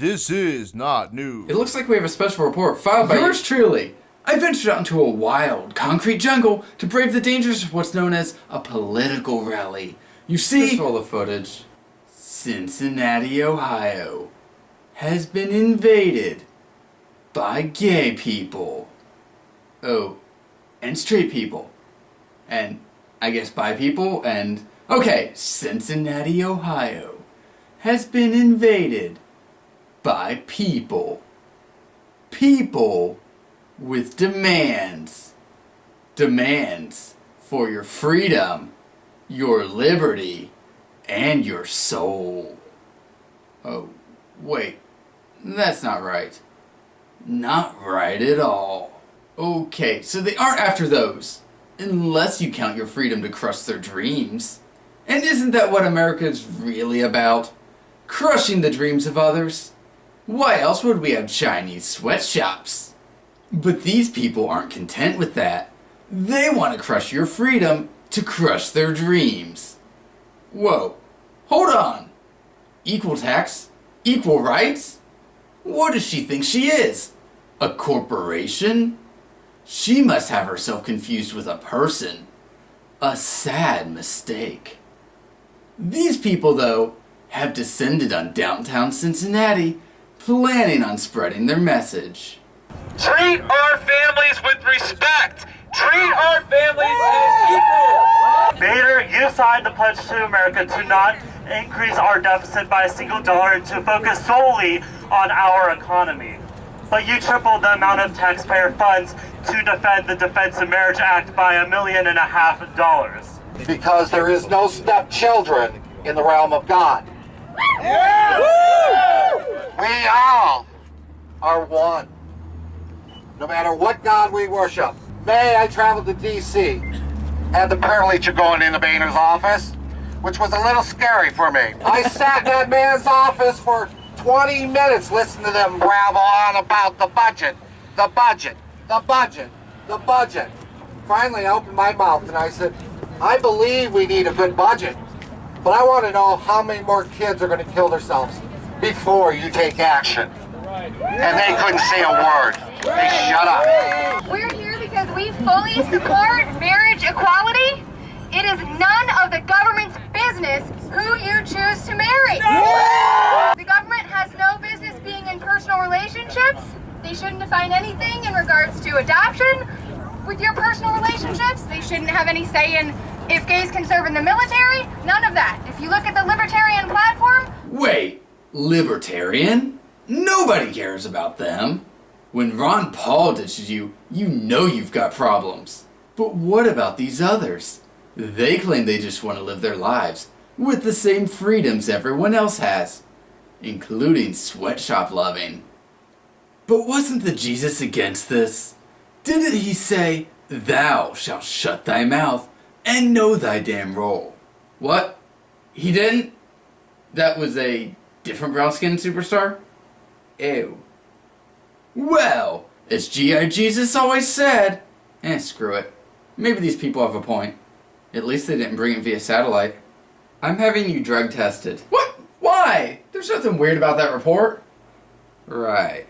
This is not news. It looks like we have a special report filed by yours truly. I ventured out into a wild, concrete jungle to brave the dangers of what's known as a political rally. You see, just roll the footage. Cincinnati, Ohio has been invaded by gay people. Oh, and straight people. And I guess bi people and... Okay, Cincinnati, Ohio has been invaded by people. People with demands. Demands for your freedom, your liberty, and your soul. Oh, wait. That's not right. Not right at all. Okay, so they aren't after those. Unless you count your freedom to crush their dreams. And isn't that what America's really about? Crushing the dreams of others? Why else would we have Chinese sweatshops? But these people aren't content with that. They want to crush your freedom to crush their dreams. Whoa, hold on. Equal tax? Equal rights? What does she think she is? A corporation? She must have herself confused with a person. A sad mistake. These people, though, have descended on downtown Cincinnati, planning on spreading their message. Treat our families with respect! Treat our families as equal! Bader, you signed the Pledge to America to not increase our deficit by a single dollar and to focus solely on our economy. But you tripled the amount of taxpayer funds to defend the Defense of Marriage Act by $1.5 million. Because there is no stepchildren in the realm of God. Yeah! We all are one. No matter what God we worship. May I traveled to D.C. Had the privilege of going into Boehner's office, which was a little scary for me. I sat in that man's office for 20 minutes listening to them rabble on about the budget, the budget, the budget, the budget. Finally, I opened my mouth and I said, I believe we need a good budget, but I want to know how many more kids are going to kill themselves before you take action. And they couldn't say a word. They shut up. We're here because we fully support marriage equality. It is none of the government's business who you choose to marry. The government has no business being in personal relationships. They shouldn't define anything in regards to adoption. With your personal relationships, they shouldn't have any say in if gays can serve in the military. None of that. If you look at the libertarian platform... Wait, libertarian? Nobody cares about them. When Ron Paul ditches you, you know you've got problems. But what about these others? They claim they just want to live their lives with the same freedoms everyone else has, including sweatshop loving. But wasn't the Jesus against this? Didn't he say, "Thou shalt shut thy mouth and know thy damn role"? What? He didn't? That was a different brown-skinned superstar? Ew. Well, as G.I. Jesus always said, screw it. Maybe these people have a point. At least they didn't bring it via satellite. I'm having you drug tested. What? Why? There's nothing weird about that report. Right.